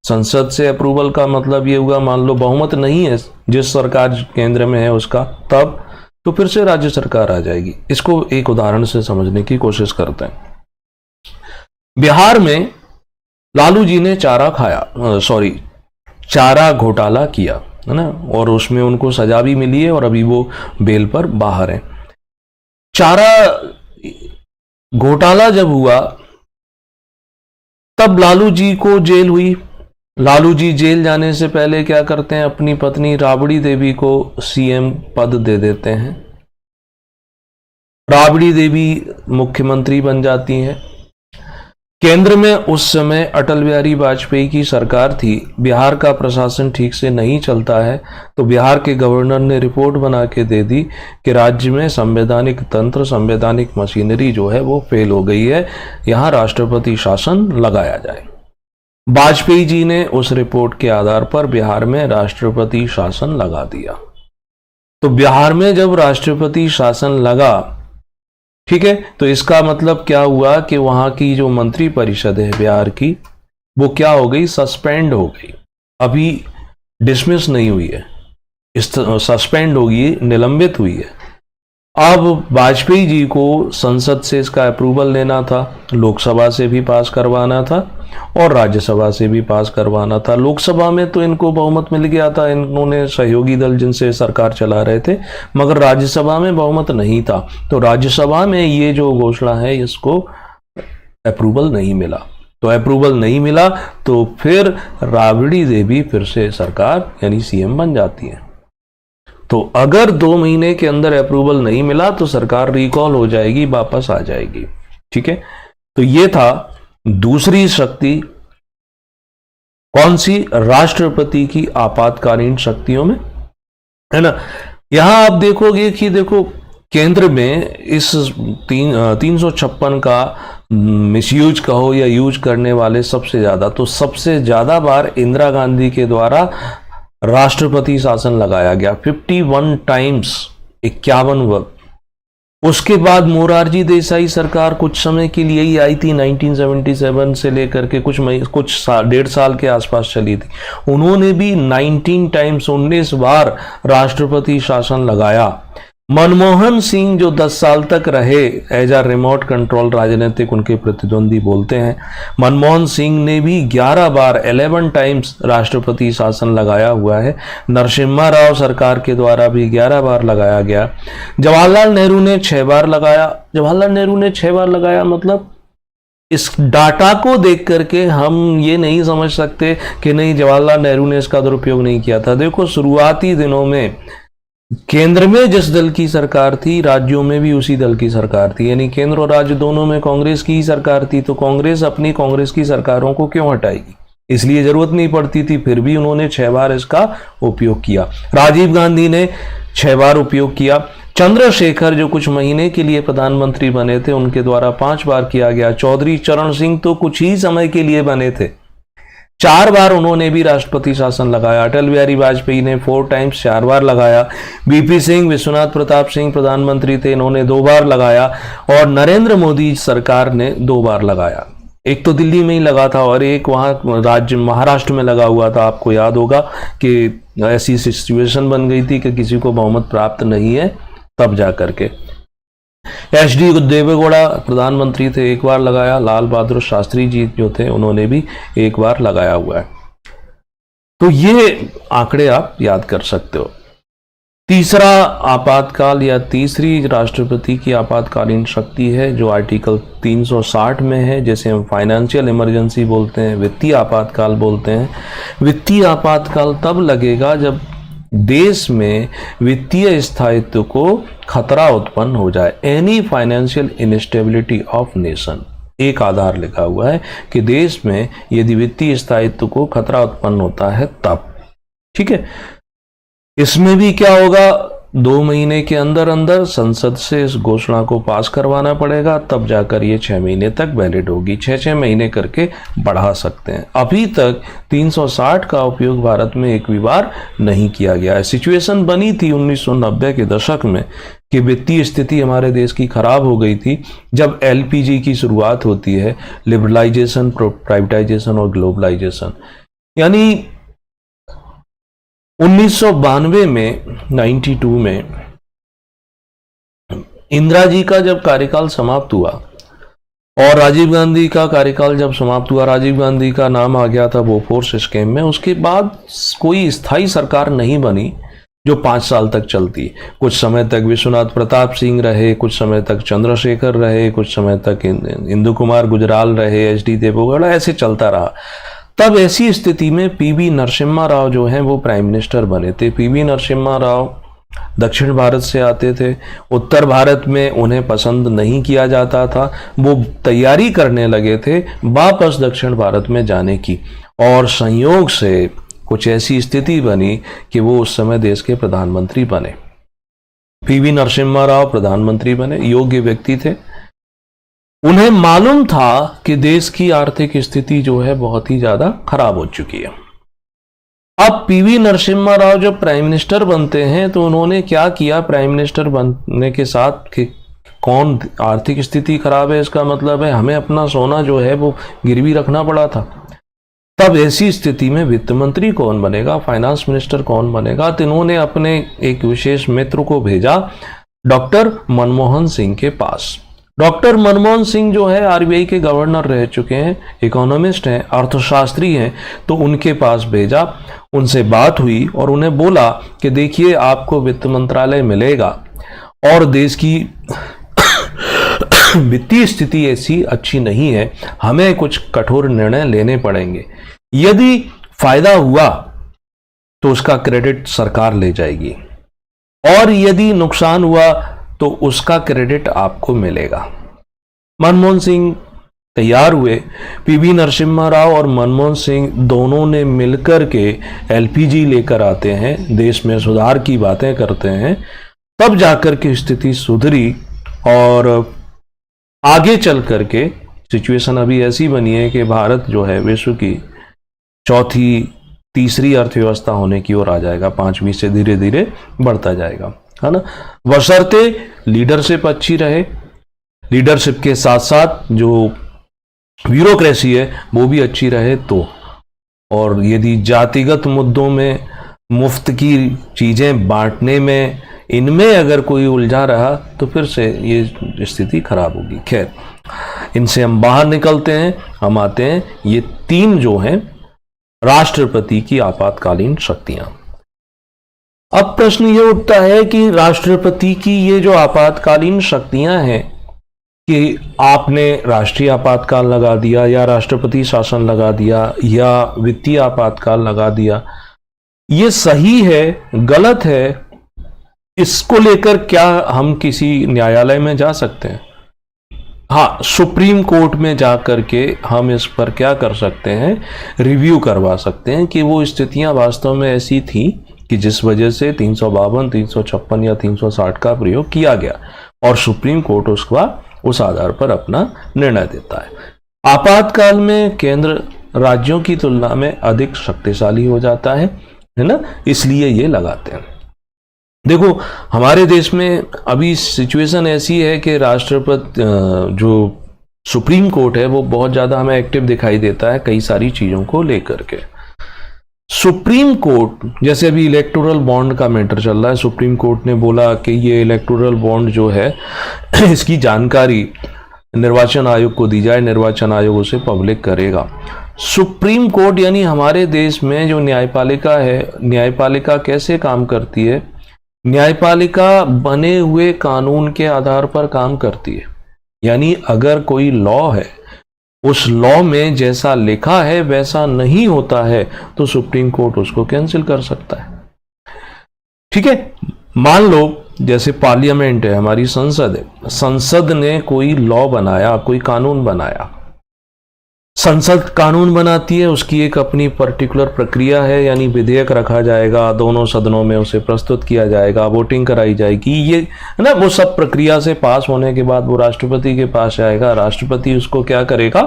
संसद से अप्रूवल का मतलब ये हुआ मान लो बहुमत नहीं है जिस सरकार केंद्र में है उसका, तब तो फिर से राज्य सरकार आ जाएगी। इसको एक उदाहरण से समझने की कोशिश करते हैं। बिहार में लालू जी ने चारा घोटाला किया, है ना, और उसमें उनको सजा भी मिली है और अभी वो बेल पर बाहर है। चारा घोटाला जब हुआ तब लालू जी को जेल हुई। लालू जी जेल जाने से पहले क्या करते हैं, अपनी पत्नी राबड़ी देवी को सीएम पद दे देते हैं। राबड़ी देवी मुख्यमंत्री बन जाती हैं। केंद्र में उस समय अटल बिहारी वाजपेयी की सरकार थी। बिहार का प्रशासन ठीक से नहीं चलता है तो बिहार के गवर्नर ने रिपोर्ट बना के दे दी कि राज्य में संवैधानिक तंत्र, संवैधानिक मशीनरी जो है वो फेल हो गई है, यहां राष्ट्रपति शासन लगाया जाए। वाजपेयी जी ने उस रिपोर्ट के आधार पर बिहार में राष्ट्रपति शासन लगा दिया। तो बिहार में जब राष्ट्रपति शासन लगा, ठीक है, तो इसका मतलब क्या हुआ कि वहां की जो मंत्री परिषद है बिहार की, वो क्या हो गई, सस्पेंड हो गई। अभी डिसमिस नहीं हुई है, सस्पेंड होगी, निलंबित हुई है। अब वाजपेयी जी को संसद से इसका अप्रूवल लेना था, लोकसभा से भी पास करवाना था और राज्यसभा से भी पास करवाना था। लोकसभा में तो इनको बहुमत मिल गया था, इन्होंने सहयोगी दल जिनसे सरकार चला रहे थे, मगर राज्यसभा में बहुमत नहीं था। तो राज्यसभा में ये जो घोषणा है इसको अप्रूवल नहीं मिला। तो अप्रूवल नहीं मिला तो फिर राबड़ी देवी फिर से सरकार यानी सीएम बन जाती है। तो अगर 2 महीने के अंदर अप्रूवल नहीं मिला तो सरकार रिकॉल हो जाएगी, वापस आ जाएगी। ठीक है, तो ये था दूसरी शक्ति, कौन सी, राष्ट्रपति की आपातकालीन शक्तियों में, है ना। यहां आप देखोगे कि देखो केंद्र में इस 356 का मिसयूज कहो या यूज करने वाले सबसे ज्यादा, तो सबसे ज्यादा बार इंदिरा गांधी के द्वारा राष्ट्रपति शासन लगाया गया, 51 टाइम्स, 51 वक्त। उसके बाद मोरारजी देसाई सरकार कुछ समय के लिए ही आई थी, 1977 से लेकर के कुछ 1.5 साल के आसपास चली थी। उन्होंने भी 19 टाइम्स, 19 बार राष्ट्रपति शासन लगाया। मनमोहन सिंह जो 10 साल तक रहे एज अ रिमोट कंट्रोल राजनीतिक, उनके प्रतिद्वंदी बोलते हैं, मनमोहन सिंह ने भी 11 बार, 11 टाइम्स राष्ट्रपति शासन लगाया हुआ है। नरसिम्हा राव सरकार के द्वारा भी 11 बार लगाया गया। जवाहरलाल नेहरू ने 6 बार लगाया। जवाहरलाल नेहरू ने 6 बार लगाया, मतलब इस डाटा को देख करके हम ये नहीं समझ सकते कि नहीं जवाहरलाल नेहरू ने इसका दुरुपयोग नहीं किया था। देखो शुरुआती दिनों में केंद्र में जिस दल की सरकार थी, राज्यों में भी उसी दल की सरकार थी, यानी केंद्र और राज्य दोनों में कांग्रेस की ही सरकार थी। तो कांग्रेस अपनी कांग्रेस की सरकारों को क्यों हटाएगी, इसलिए जरूरत नहीं पड़ती थी, फिर भी उन्होंने 6 बार इसका उपयोग किया। राजीव गांधी ने 6 बार उपयोग किया। चंद्रशेखर जो कुछ महीने के लिए प्रधानमंत्री बने थे, उनके द्वारा 5 बार किया गया। चौधरी चरण सिंह तो कुछ ही समय के लिए बने थे, 4 बार उन्होंने भी राष्ट्रपति शासन लगाया। अटल बिहारी वाजपेयी ने 4 टाइम्स, 4 बार लगाया। बीपी सिंह, विश्वनाथ प्रताप सिंह प्रधानमंत्री थे, इन्होंने 2 बार लगाया। और नरेंद्र मोदी सरकार ने 2 बार लगाया। एक तो दिल्ली में ही लगा था और एक वहां राज्य महाराष्ट्र में लगा हुआ था। आपको याद होगा कि ऐसी सिचुएशन बन गई थी कि किसी को बहुमत प्राप्त नहीं है, तब जा करके। HD देवेगौड़ा प्रधानमंत्री थे, एक बार लगाया। लाल बहादुर शास्त्री जी जो थे उन्होंने भी एक बार लगाया हुआ है। तो ये आंकड़े आप याद कर सकते हो। तीसरा आपातकाल या तीसरी राष्ट्रपति की आपातकालीन शक्ति है जो आर्टिकल 360 में है, जैसे हम फाइनेंशियल इमरजेंसी बोलते हैं, वित्तीय आपातकाल बोलते हैं। वित्तीय आपातकाल तब लगेगा जब देश में वित्तीय स्थायित्व को खतरा उत्पन्न हो जाए, any financial instability of nation. एक आधार लिखा हुआ है कि देश में यदि वित्तीय स्थायित्व को खतरा उत्पन्न होता है तब, ठीक है। इसमें भी क्या होगा, 2 महीने के अंदर अंदर संसद से इस घोषणा को पास करवाना पड़ेगा, तब जाकर ये 6 महीने तक वैलिड होगी। 6-6 महीने करके बढ़ा सकते हैं। अभी तक 360 का उपयोग भारत में एक भी बार नहीं किया गया है। सिचुएशन बनी थी 1990 के दशक में कि वित्तीय स्थिति हमारे देश की खराब हो गई थी, जब LPG की शुरुआत होती है, लिबरलाइजेशन, प्राइवेटाइजेशन और ग्लोबलाइजेशन। यानी 1992 में 92 में इंदिरा जी का जब कार्यकाल समाप्त हुआ और राजीव गांधी का कार्यकाल जब समाप्त हुआ, राजीव गांधी का नाम आ गया था बोफोर्स स्कीम में। उसके बाद कोई स्थायी सरकार नहीं बनी जो 5 साल तक चलती। कुछ समय तक विश्वनाथ प्रताप सिंह रहे, कुछ समय तक चंद्रशेखर रहे, कुछ समय तक इंदु कुमार गुजराल रहे, HD देवेगौड़ा, ऐसे चलता रहा। तब ऐसी स्थिति में PV नरसिम्हा राव जो हैं वो प्राइम मिनिस्टर बने थे। PV नरसिम्हा राव दक्षिण भारत से आते थे, उत्तर भारत में उन्हें पसंद नहीं किया जाता था। वो तैयारी करने लगे थे वापस दक्षिण भारत में जाने की, और संयोग से कुछ ऐसी स्थिति बनी कि वो उस समय देश के प्रधानमंत्री बने। PV नरसिम्हा राव प्रधानमंत्री बने, योग्य व्यक्ति थे। उन्हें मालूम था कि देश की आर्थिक स्थिति जो है बहुत ही ज्यादा खराब हो चुकी है। अब PV नरसिम्हा राव जब प्राइम मिनिस्टर बनते हैं तो उन्होंने क्या किया, प्राइम मिनिस्टर बनने के साथ कि कौन आर्थिक स्थिति खराब है इसका मतलब है हमें अपना सोना जो है वो गिरवी रखना पड़ा था। तब ऐसी स्थिति में वित्त मंत्री कौन बनेगा, फाइनेंस मिनिस्टर कौन बनेगा, तो इन्होंने अपने एक विशेष मित्र को भेजा डॉक्टर मनमोहन सिंह के पास। डॉक्टर मनमोहन सिंह जो है RBI के गवर्नर रह चुके हैं, इकोनॉमिस्ट हैं, अर्थशास्त्री हैं, तो उनके पास भेजा। उनसे बात हुई और उन्हें बोला कि देखिए आपको वित्त मंत्रालय मिलेगा और देश की वित्तीय स्थिति ऐसी अच्छी नहीं है, हमें कुछ कठोर निर्णय लेने पड़ेंगे। यदि फायदा हुआ तो उसका क्रेडिट सरकार ले जाएगी और यदि नुकसान हुआ तो उसका क्रेडिट आपको मिलेगा। मनमोहन सिंह तैयार हुए। PV नरसिम्हा राव और मनमोहन सिंह दोनों ने मिलकर के LPG लेकर आते हैं, देश में सुधार की बातें करते हैं, तब जाकर के स्थिति सुधरी और आगे चल करके सिचुएशन अभी ऐसी बनी है कि भारत जो है विश्व की तीसरी अर्थव्यवस्था होने की ओर आ जाएगा, 5वीं से धीरे धीरे बढ़ता जाएगा, है ना। बशर्ते लीडरशिप अच्छी रहे, लीडरशिप के साथ साथ जो ब्यूरोक्रेसी है वो भी अच्छी रहे तो। और यदि जातिगत मुद्दों में, मुफ्त की चीजें बांटने में, इनमें अगर कोई उलझा रहा तो फिर से ये स्थिति खराब होगी। खैर, इनसे हम बाहर निकलते हैं, हम आते हैं ये 3 जो हैं राष्ट्रपति की आपातकालीन शक्तियां। अब प्रश्न ये उठता है कि राष्ट्रपति की ये जो आपातकालीन शक्तियां हैं कि आपने राष्ट्रीय आपातकाल लगा दिया या राष्ट्रपति शासन लगा दिया या वित्तीय आपातकाल लगा दिया, ये सही है, गलत है, इसको लेकर क्या हम किसी न्यायालय में जा सकते हैं? हाँ, सुप्रीम कोर्ट में जा करके हम इस पर क्या कर सकते हैं, रिव्यू करवा सकते हैं कि वो स्थितियां वास्तव में ऐसी थी कि जिस वजह से 352, 356 या 360 का प्रयोग किया गया, और सुप्रीम कोर्ट उसका उस आधार पर अपना निर्णय देता है। आपातकाल में केंद्र राज्यों की तुलना में अधिक शक्तिशाली हो जाता है ना, इसलिए ये लगाते हैं। देखो, हमारे देश में अभी सिचुएशन ऐसी है कि राष्ट्रपति जो सुप्रीम कोर्ट है वो बहुत ज़्यादा हमें एक्टिव दिखाई देता है कई सारी चीज़ों को लेकर के। सुप्रीम कोर्ट, जैसे अभी इलेक्टोरल बॉन्ड का मैटर चल रहा है, सुप्रीम कोर्ट ने बोला कि ये इलेक्टोरल बॉन्ड जो है इसकी जानकारी निर्वाचन आयोग को दी जाए, निर्वाचन आयोग उसे पब्लिक करेगा। सुप्रीम कोर्ट यानी हमारे देश में जो न्यायपालिका है, न्यायपालिका कैसे काम करती है? न्यायपालिका बने हुए कानून के आधार पर काम करती है। यानी अगर कोई लॉ है, उस लॉ में जैसा लिखा है वैसा नहीं होता है तो सुप्रीम कोर्ट उसको कैंसिल कर सकता है। ठीक है, मान लो जैसे पार्लियामेंट है, हमारी संसद है, संसद ने कोई लॉ बनाया, कोई कानून बनाया, संसद कानून बनाती है, उसकी एक अपनी पर्टिकुलर प्रक्रिया है, यानी विधेयक रखा जाएगा, दोनों सदनों में उसे प्रस्तुत किया जाएगा, वोटिंग कराई जाएगी, ये है ना, वो सब प्रक्रिया से पास होने के बाद वो राष्ट्रपति के पास आएगा, राष्ट्रपति उसको क्या करेगा,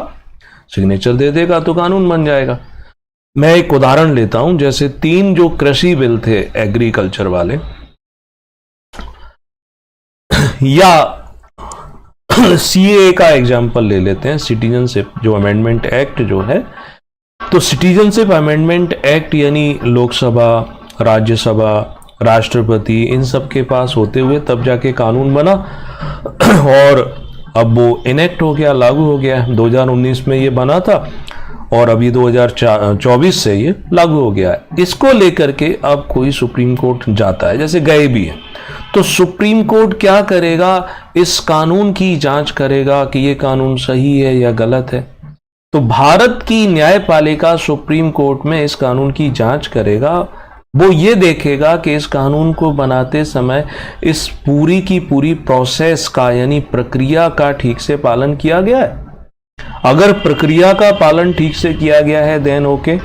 सिग्नेचर दे देगा तो कानून बन जाएगा। मैं एक उदाहरण लेता हूं, जैसे 3 जो कृषि बिल थे एग्रीकल्चर वाले, या सीए का एग्जाम्पल ले लेते हैं, सिटीजनशिप जो अमेंडमेंट एक्ट जो है, तो सिटीजनशिप अमेंडमेंट एक्ट यानी लोकसभा, राज्यसभा, राष्ट्रपति, इन सब के पास होते हुए तब जाके कानून बना और अब वो इनेक्ट हो गया, लागू हो गया। 2019 में ये बना था और अभी 2024 से ये लागू हो गया है। इसको लेकर के अब कोई सुप्रीम कोर्ट जाता है, जैसे गए भी है, तो सुप्रीम कोर्ट क्या करेगा, इस कानून की जांच करेगा कि ये कानून सही है या गलत है। तो भारत की न्यायपालिका सुप्रीम कोर्ट में इस कानून की जांच करेगा, वो ये देखेगा कि इस कानून को बनाते समय इस पूरी की पूरी प्रोसेस का यानी प्रक्रिया का ठीक से पालन किया गया है। अगर प्रक्रिया का पालन ठीक से किया गया है देन ओके,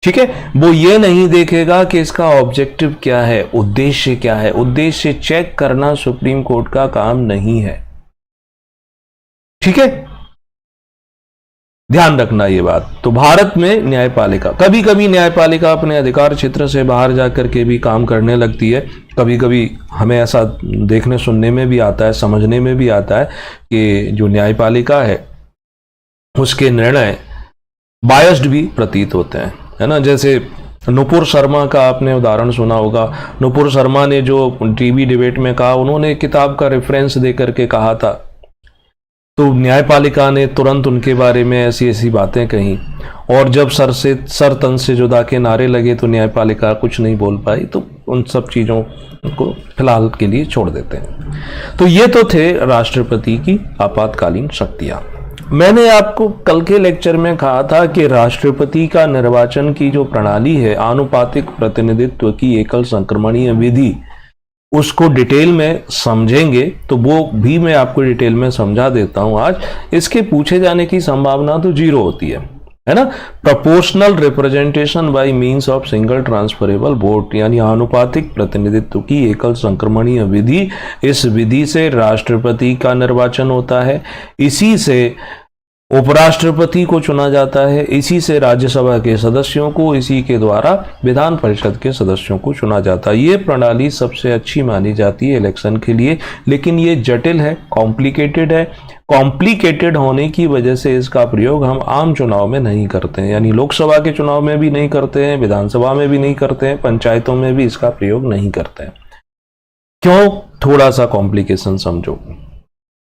ठीक है। वो ये नहीं देखेगा कि इसका ऑब्जेक्टिव क्या है, उद्देश्य क्या है, उद्देश्य चेक करना सुप्रीम कोर्ट का काम नहीं है। ठीक है, ध्यान रखना ये बात। तो भारत में न्यायपालिका, कभी कभी न्यायपालिका अपने अधिकार क्षेत्र से बाहर जाकर के भी काम करने लगती है। कभी कभी हमें ऐसा देखने सुनने में भी आता है, समझने में भी आता है कि जो न्यायपालिका है उसके निर्णय बायस्ड भी प्रतीत होते हैं, है ना। जैसे नुपुर शर्मा का आपने उदाहरण सुना होगा। नुपुर शर्मा ने जो टीवी डिबेट में कहा, उन्होंने किताब का रेफरेंस देकर के कहा था, तो न्यायपालिका ने तुरंत उनके बारे में ऐसी ऐसी बातें कही, और जब सर तन से जुदा के नारे लगे तो न्यायपालिका कुछ नहीं बोल पाई, तो उन सब चीज़ों को फिलहाल के लिए छोड़ देते हैं। तो ये तो थे राष्ट्रपति की आपातकालीन शक्तियां। मैंने आपको कल के लेक्चर में कहा था कि राष्ट्रपति का निर्वाचन की जो प्रणाली है, आनुपातिक प्रतिनिधित्व की एकल संक्रमणीय विधि, उसको डिटेल में समझेंगे, तो वो भी मैं आपको डिटेल में समझा देता हूं आज। इसके पूछे जाने की संभावना तो 0 होती है ना। Proportional representation by means of single transferable vote, यानी आनुपातिक प्रतिनिधित्व की एकल संक्रमणीय विधि, इस विधि से राष्ट्रपति का निर्वाचन होता है, इसी से उपराष्ट्रपति को चुना जाता है, इसी से राज्यसभा के सदस्यों को, इसी के द्वारा विधान परिषद के सदस्यों को चुना जाता है। ये प्रणाली सबसे अच्छी मानी जाती है इलेक्शन के लिए, लेकिन ये जटिल है, कॉम्प्लिकेटेड है। कॉम्प्लिकेटेड होने की वजह से इसका प्रयोग हम आम चुनाव में नहीं करते हैं, यानी लोकसभा के चुनाव में भी नहीं करते हैं, विधानसभा में भी नहीं करते हैं, पंचायतों में भी इसका प्रयोग नहीं करते हैं। क्यों? थोड़ा सा कॉम्प्लिकेशन समझो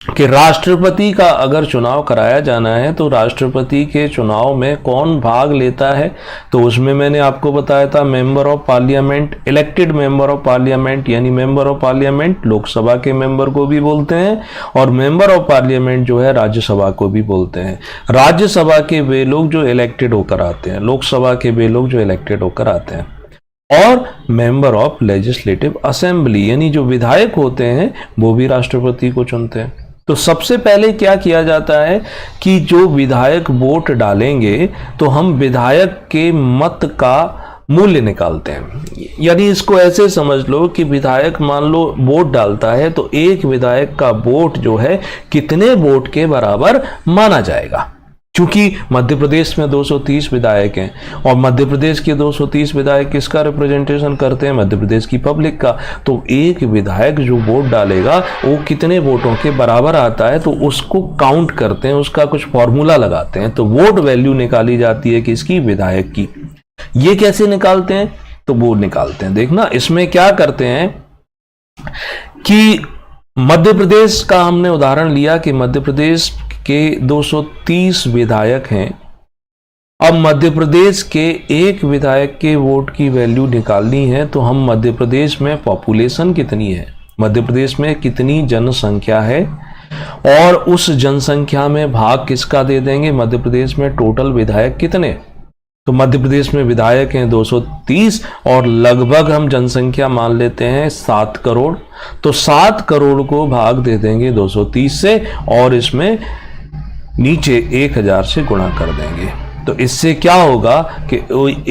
कि राष्ट्रपति का अगर चुनाव कराया जाना है तो राष्ट्रपति के चुनाव में कौन भाग लेता है, तो उसमें मैंने आपको बताया था member of parliament, elected member of parliament, यानी मेंबर ऑफ पार्लियामेंट लोकसभा के मेंबर को भी बोलते हैं, और मेंबर ऑफ पार्लियामेंट जो है राज्यसभा को भी बोलते हैं। राज्यसभा के वे लोग जो इलेक्टेड होकर आते हैं, लोकसभा के वे लोग जो इलेक्टेड होकर आते हैं, और मेंबर ऑफ लेजिस्लेटिव असेंबली यानी जो विधायक होते हैं वो भी राष्ट्रपति को चुनते हैं। तो सबसे पहले क्या किया जाता है कि जो विधायक वोट डालेंगे तो हम विधायक के मत का मूल्य निकालते हैं। यानी इसको ऐसे समझ लो कि विधायक मान लो वोट डालता है तो एक विधायक का वोट जो है कितने वोट के बराबर माना जाएगा। क्योंकि मध्य प्रदेश में 230 विधायक हैं और मध्य प्रदेश के 230 विधायक किसका रिप्रेजेंटेशन करते हैं? मध्य प्रदेश की पब्लिक का। तो एक विधायक जो वोट डालेगा वो कितने वोटों के बराबर आता है, तो उसको काउंट करते हैं, उसका कुछ फॉर्मूला लगाते हैं, तो वोट वैल्यू निकाली जाती है किसकी? विधायक की। ये कैसे निकालते हैं? तो वो निकालते हैं, देखना इसमें क्या करते हैं कि मध्य प्रदेश का हमने उदाहरण लिया कि मध्य प्रदेश के 230 विधायक हैं। अब मध्य प्रदेश के एक विधायक के वोट की वैल्यू निकालनी है, तो हम मध्य प्रदेश में पॉपुलेशन कितनी है, मध्य प्रदेश में कितनी जनसंख्या है, और उस जनसंख्या में भाग किसका दे देंगे? मध्य प्रदेश में टोटल विधायक कितने? तो मध्य प्रदेश में विधायक हैं 230 और लगभग हम जनसंख्या मान लेते हैं 7 करोड़। तो 7 करोड़ को भाग दे देंगे 230 से और इसमें नीचे 1000 से गुणा कर देंगे। तो इससे क्या होगा कि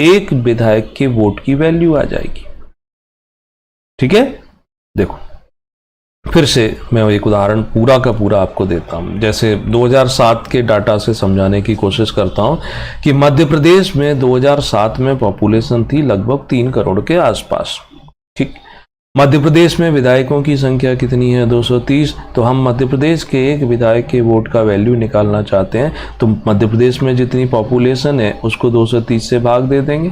एक विधायक के वोट की वैल्यू आ जाएगी। ठीक है, देखो फिर से मैं एक उदाहरण पूरा का पूरा आपको देता हूं। जैसे 2007 के डाटा से समझाने की कोशिश करता हूं कि मध्य प्रदेश में 2007 में पॉपुलेशन थी लगभग 3 करोड़ के आसपास। ठीक, मध्य प्रदेश में विधायकों की संख्या कितनी है? 230। तो हम मध्य प्रदेश के एक विधायक के वोट का वैल्यू निकालना चाहते हैं, तो मध्य प्रदेश में जितनी पॉपुलेशन है उसको 230 से भाग दे देंगे।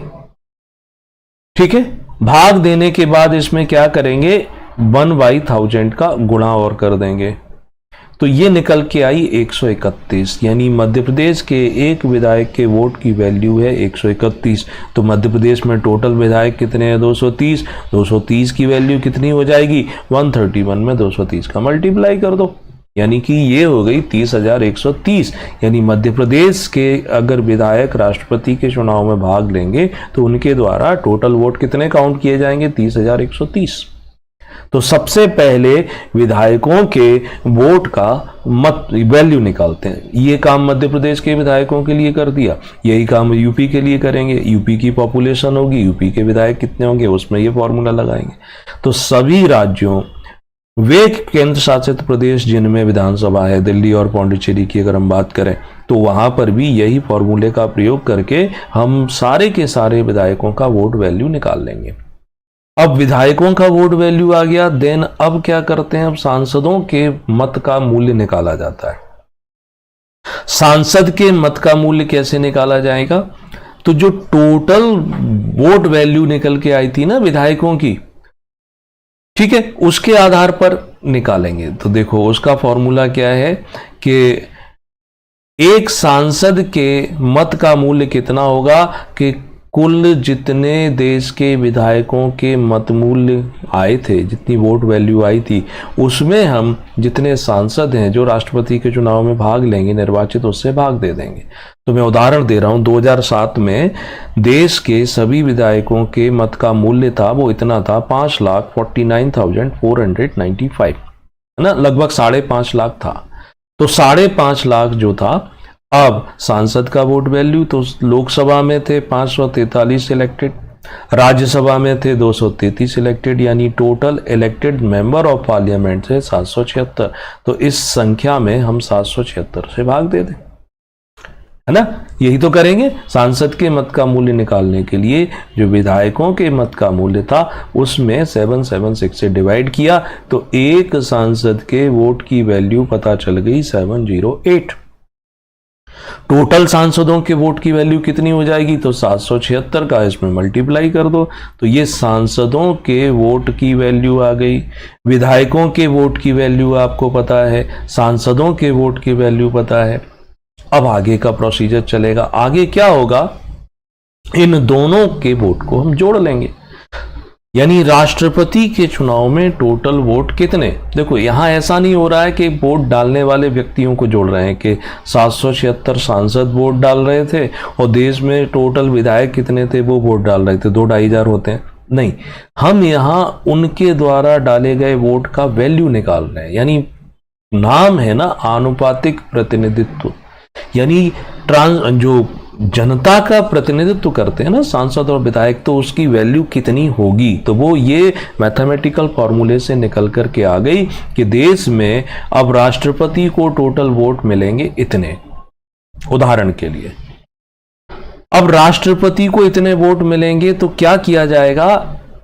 ठीक है, भाग देने के बाद इसमें क्या करेंगे? 1/1000 का गुणा और कर देंगे, तो ये निकल के आई 131। यानी मध्य प्रदेश के एक विधायक के वोट की वैल्यू है 131। तो मध्य प्रदेश में टोटल विधायक कितने हैं? 230। 230 की वैल्यू कितनी हो जाएगी? 131 में 230 का मल्टीप्लाई कर दो, यानी कि ये हो गई 30,130। यानी मध्य प्रदेश के अगर विधायक राष्ट्रपति के चुनाव में भाग लेंगे तो उनके द्वारा टोटल वोट कितने काउंट किए जाएंगे? 30,130। तो सबसे पहले विधायकों के वोट का मत वैल्यू निकालते हैं। ये काम मध्य प्रदेश के विधायकों के लिए कर दिया, यही काम यूपी के लिए करेंगे। यूपी की पॉपुलेशन होगी, यूपी के विधायक कितने होंगे, उसमें ये फॉर्मूला लगाएंगे। तो सभी राज्यों, वे केंद्र शासित प्रदेश जिनमें विधानसभा है, दिल्ली और पौंडीचेरी की अगर हम बात करें, तो वहां पर भी यही फॉर्मूले का प्रयोग करके हम सारे के सारे विधायकों का वोट वैल्यू निकाल लेंगे। अब विधायकों का वोट वैल्यू आ गया, देन अब क्या करते हैं? अब सांसदों के मत का मूल्य निकाला जाता है। सांसद के मत का मूल्य कैसे निकाला जाएगा? तो जो टोटल वोट वैल्यू निकल के आई थी ना विधायकों की, ठीक है, उसके आधार पर निकालेंगे। तो देखो उसका फॉर्मूला क्या है कि एक सांसद के मत का मूल्य कितना होगा कि कुल जितने देश के विधायकों के मत मूल्य आए थे, जितनी वोट वैल्यू आई थी, उसमें हम जितने सांसद हैं जो राष्ट्रपति के चुनाव में भाग लेंगे निर्वाचित, उससे भाग दे देंगे। तो मैं उदाहरण दे रहा हूं, 2007 में देश के सभी विधायकों के मत का मूल्य था, वो इतना था 5,49,495, है ना, लगभग 5.5 लाख था। तो 5.5 लाख जो था, अब सांसद का वोट वैल्यू, तो लोकसभा में थे 543 सिलेक्टेड, राज्यसभा में थे 233 सिलेक्टेड, यानी total elected member of parliament से 776। तो इस संख्या में हम 776 से भाग दे दें, है ना। यही तो करेंगे। सांसद के मत का मूल्य निकालने के लिए जो विधायकों के मत का मूल्य था उसमें 776 से डिवाइड किया, तो एक सांसद के वोट की वैल्यू पता चल गई 708। टोटल सांसदों के वोट की वैल्यू कितनी हो जाएगी? तो 776 का इसमें मल्टीप्लाई कर दो, तो ये सांसदों के वोट की वैल्यू आ गई। विधायकों के वोट की वैल्यू आपको पता है, सांसदों के वोट की वैल्यू पता है। अब आगे का प्रोसीजर चलेगा। आगे क्या होगा? इन दोनों के वोट को हम जोड़ लेंगे, यानी राष्ट्रपति के चुनाव में टोटल वोट कितने। देखो यहां ऐसा नहीं हो रहा है कि वोट डालने वाले व्यक्तियों को जोड़ रहे हैं कि 776 सांसद वोट डाल रहे थे और देश में टोटल विधायक कितने थे वो वोट डाल रहे थे, 2-2.5 हजार होते हैं। नहीं, हम यहां उनके द्वारा डाले गए वोट का वैल्यू निकाल रहे हैं। यानी नाम है ना आनुपातिक प्रतिनिधित्व, यानी जो जनता का प्रतिनिधित्व करते हैं ना सांसद और विधायक, तो उसकी वैल्यू कितनी होगी। तो वो ये मैथमेटिकल फॉर्मूले से निकल कर के आ गई कि देश में अब राष्ट्रपति को टोटल वोट मिलेंगे इतने, उदाहरण के लिए अब राष्ट्रपति को इतने वोट मिलेंगे तो क्या किया जाएगा,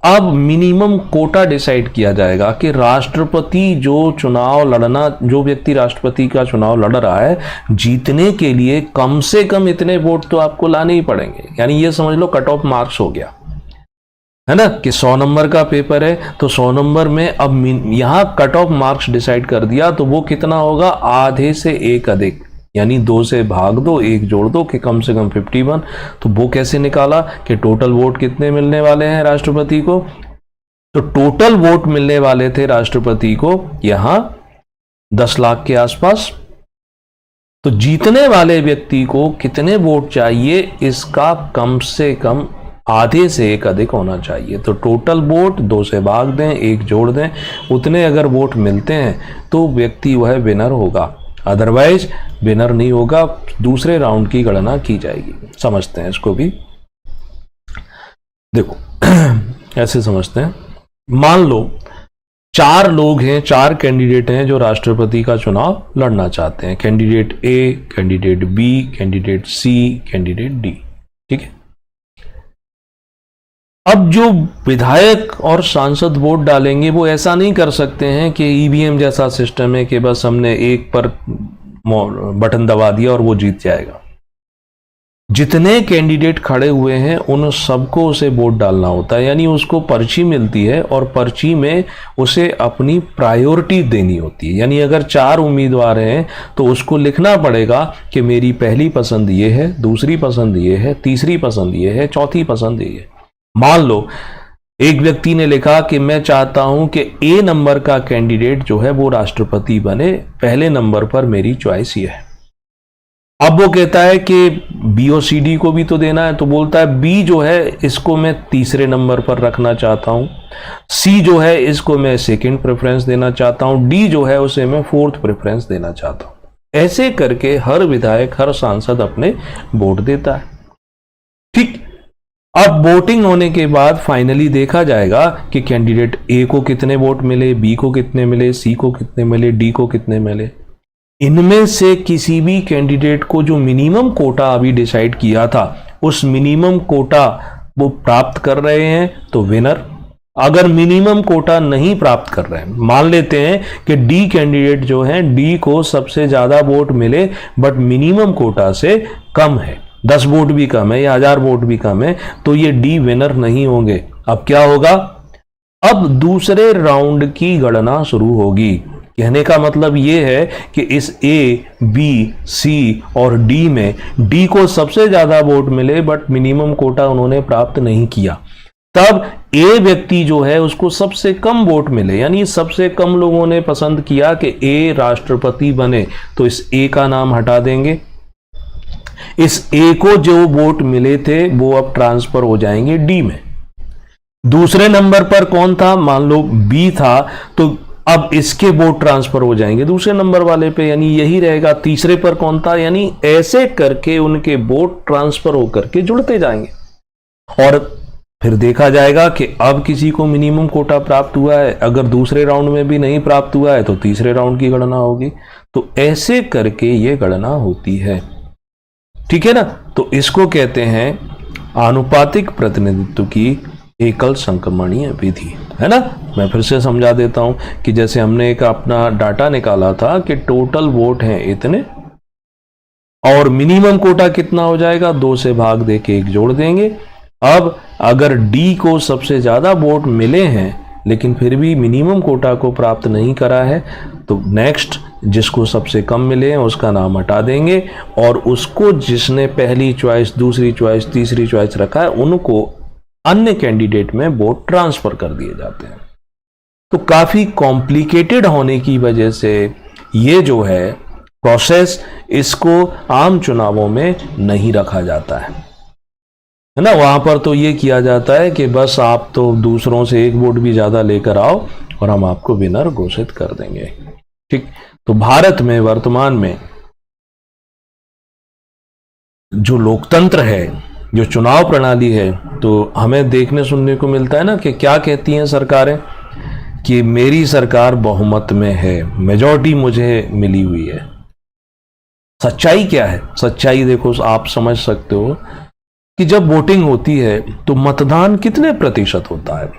अब मिनिमम कोटा डिसाइड किया जाएगा कि राष्ट्रपति जो व्यक्ति राष्ट्रपति का चुनाव लड़ रहा है, जीतने के लिए कम से कम इतने वोट तो आपको लाने ही पड़ेंगे। यानी ये समझ लो कट ऑफ मार्क्स हो गया है ना, कि 100 नंबर का पेपर है तो 100 नंबर में अब यहां कट ऑफ मार्क्स डिसाइड कर दिया तो वो कितना होगा, आधे से एक अधिक, यानी 2 से भाग दो 1 जोड़ दो कि कम से कम 51। तो वो कैसे निकाला कि टोटल वोट कितने मिलने वाले हैं राष्ट्रपति को, तो टोटल वोट मिलने वाले थे राष्ट्रपति को यहां 10 लाख के आसपास। तो जीतने वाले व्यक्ति को कितने वोट चाहिए, इसका कम से कम आधे से एक अधिक होना चाहिए। तो टोटल वोट 2 से भाग दें 1 जोड़ दें, उतने अगर वोट मिलते हैं तो व्यक्ति वह विनर होगा, अदरवाइज विनर नहीं होगा। दूसरे राउंड की गणना की जाएगी। समझते हैं इसको भी, देखो ऐसे समझते हैं। मान लो 4 लोग हैं, 4 कैंडिडेट हैं जो राष्ट्रपति का चुनाव लड़ना चाहते हैं, candidate A, candidate be, candidate C, candidate D, ठीक है। अब जो विधायक और सांसद वोट डालेंगे वो ऐसा नहीं कर सकते हैं कि ईवीएम जैसा सिस्टम है कि बस हमने एक पर बटन दबा दिया और वो जीत जाएगा। जितने कैंडिडेट खड़े हुए हैं उन सबको उसे वोट डालना होता है, यानी उसको पर्ची मिलती है और पर्ची में उसे अपनी प्रायोरिटी देनी होती है। यानी अगर 4 उम्मीदवार हैं तो उसको लिखना पड़ेगा कि मेरी पहली पसंद ये है, दूसरी पसंद ये है, तीसरी पसंद ये है, चौथी पसंद ये है। मान लो एक व्यक्ति ने लिखा कि मैं चाहता हूं कि ए नंबर का कैंडिडेट जो है वो राष्ट्रपति बने, पहले नंबर पर मेरी चॉइस ये है। अब वो कहता है कि बी और सी डी को भी तो देना है, तो बोलता है बी जो है इसको मैं तीसरे नंबर पर रखना चाहता हूं, सी जो है इसको मैं सेकंड प्रेफरेंस देना चाहता हूं, डी जो है उसे मैं 4th प्रेफरेंस देना चाहता हूं। ऐसे करके हर विधायक, हर सांसद अपने वोट देता है, ठीक। अब वोटिंग होने के बाद फाइनली देखा जाएगा कि कैंडिडेट ए को कितने वोट मिले, बी को कितने मिले, सी को कितने मिले, डी को कितने मिले। इनमें से किसी भी कैंडिडेट को जो मिनिमम कोटा अभी डिसाइड किया था उस मिनिमम कोटा वो प्राप्त कर रहे हैं तो विनर। अगर मिनिमम कोटा नहीं प्राप्त कर रहे हैं, मान लेते हैं कि डी कैंडिडेट जो है, डी को सबसे ज्यादा वोट मिले बट मिनिमम कोटा से कम है, 10 वोट भी कम है या 1000 वोट भी कम है, तो ये डी विनर नहीं होंगे। अब क्या होगा, अब दूसरे राउंड की गणना शुरू होगी। कहने का मतलब ये है कि इस ए, बी, सी और डी में डी को सबसे ज्यादा वोट मिले बट मिनिमम कोटा उन्होंने प्राप्त नहीं किया, तब ए व्यक्ति जो है उसको सबसे कम वोट मिले, यानी सबसे कम लोगों ने पसंद किया कि ए राष्ट्रपति बने, तो इस ए का नाम हटा देंगे। इस ए को जो वोट मिले थे वो अब ट्रांसफर हो जाएंगे डी में। दूसरे नंबर पर कौन था, मान लो बी था, तो अब इसके वोट ट्रांसफर हो जाएंगे दूसरे नंबर वाले पे, यानी यही रहेगा। तीसरे पर कौन था, यानी ऐसे करके उनके वोट ट्रांसफर होकर के जुड़ते जाएंगे और फिर देखा जाएगा कि अब किसी को मिनिमम कोटा प्राप्त हुआ है, अगर दूसरे राउंड में भी नहीं प्राप्त हुआ है तो तीसरे राउंड की गणना होगी। तो ऐसे करके ये गणना होती है, ठीक है ना। तो इसको कहते हैं आनुपातिक प्रतिनिधित्व की एकल संक्रमणीय विधि, है ना। मैं फिर से समझा देता हूं कि जैसे हमने एक अपना डाटा निकाला था कि टोटल वोट हैं इतने और मिनिमम कोटा कितना हो जाएगा, 2 से भाग दे के 1 जोड़ देंगे। अब अगर डी को सबसे ज्यादा वोट मिले हैं लेकिन फिर भी मिनिमम कोटा को प्राप्त नहीं करा है, तो नेक्स्ट जिसको सबसे कम मिले हैं उसका नाम हटा देंगे और उसको जिसने पहली चॉइस, दूसरी चॉइस, तीसरी चॉइस रखा है उनको अन्य कैंडिडेट में वोट ट्रांसफर कर दिए जाते हैं। तो काफी कॉम्प्लिकेटेड होने की वजह से ये जो है प्रोसेस, इसको आम चुनावों में नहीं रखा जाता है ना। वहां पर तो ये किया जाता है कि बस आप तो दूसरों से 1 वोट भी ज्यादा लेकर आओ और हम आपको विनर घोषित कर देंगे, ठीक। तो भारत में वर्तमान में जो लोकतंत्र है, जो चुनाव प्रणाली है, तो हमें देखने सुनने को मिलता है ना कि क्या कहती हैं सरकारें कि मेरी सरकार बहुमत में है, मेजॉरिटी मुझे मिली हुई है। सच्चाई क्या है? सच्चाई देखो, आप समझ सकते हो कि जब वोटिंग होती है तो मतदान कितने प्रतिशत होता है?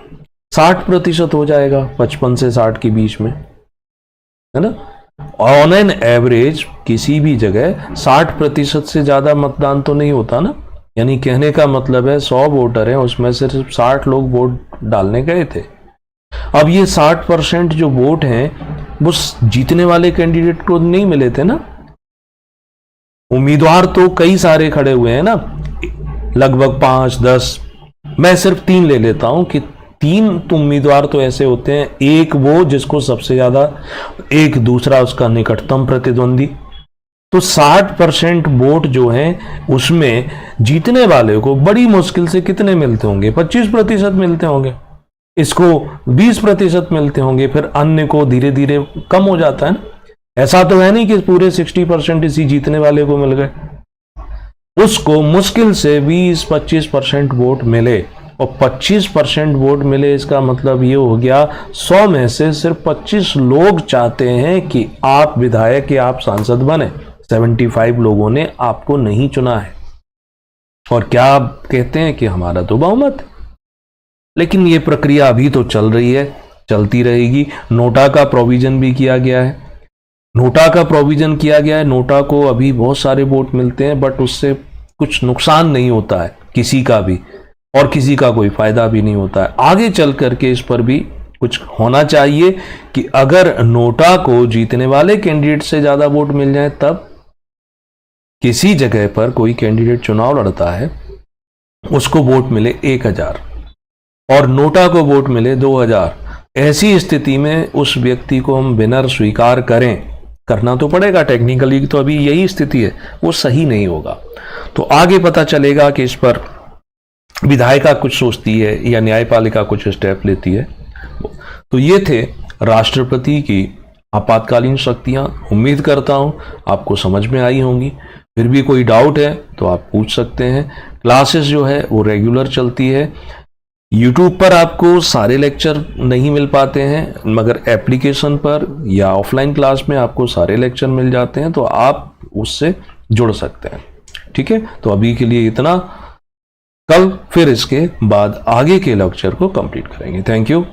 60% हो जाएगा, 55 से 60 के बीच में, है ना। ऑन एन एवरेज किसी भी जगह 60% से ज्यादा मतदान तो नहीं होता ना। यानी कहने का मतलब है 100 वोटर हैं, उसमें से सिर्फ 60 लोग वोट डालने गए थे। अब ये 60% जो वोट हैं वो जीतने वाले कैंडिडेट को नहीं मिले थे ना। उम्मीदवार तो कई सारे खड़े हुए हैं ना, लगभग 5-10। मैं सिर्फ 3 ले लेता हूं कि 3 उम्मीदवार तो ऐसे होते हैं, एक वो जिसको सबसे ज्यादा, एक दूसरा उसका निकटतम प्रतिद्वंदी। तो 60% वोट जो हैं उसमें जीतने वाले को बड़ी मुश्किल से कितने मिलते होंगे? 25% मिलते होंगे, इसको 20% मिलते होंगे, फिर अन्य को धीरे धीरे कम हो जाता है ना। ऐसा तो है नहीं कि पूरे 60% इसी जीतने वाले को मिल गए। उसको मुश्किल से 20-25% वोट मिले, और 25% वोट मिले इसका मतलब ये हो गया 100 में से सिर्फ 25 लोग चाहते हैं कि आप विधायक या आप सांसद बने। 75 लोगों ने आपको नहीं चुना है, और क्या आप कहते हैं कि हमारा तो बहुमत है। लेकिन ये प्रक्रिया अभी तो चल रही है, चलती रहेगी। नोटा का प्रोविजन भी किया गया है, नोटा को अभी बहुत सारे वोट मिलते हैं, बट उससे कुछ नुकसान नहीं होता है किसी का भी, और किसी का कोई फायदा भी नहीं होता है। आगे चल करके इस पर भी कुछ होना चाहिए कि अगर नोटा को जीतने वाले कैंडिडेट से ज्यादा वोट मिल जाए, तब किसी जगह पर कोई कैंडिडेट चुनाव लड़ता है, उसको वोट मिले 1000 और नोटा को वोट मिले 2000, ऐसी स्थिति में उस व्यक्ति को हम विनर स्वीकार करें, करना तो पड़ेगा टेक्निकली, तो अभी यही स्थिति है, वो सही नहीं होगा। तो आगे पता चलेगा कि इस पर विधायिका कुछ सोचती है या न्यायपालिका कुछ स्टेप लेती है। तो ये थे राष्ट्रपति की आपातकालीन शक्तियां। उम्मीद करता हूं आपको समझ में आई होंगी। फिर भी कोई डाउट है तो आप पूछ सकते हैं। क्लासेस जो है वो रेगुलर चलती है। यूट्यूब पर आपको सारे लेक्चर नहीं मिल पाते हैं, मगर एप्लीकेशन पर या ऑफलाइन क्लास में आपको सारे लेक्चर मिल जाते हैं, तो आप उससे जुड़ सकते हैं। ठीक है, तो अभी के लिए इतना। कल फिर इसके बाद आगे के लेक्चर को कंप्लीट करेंगे। Thank you.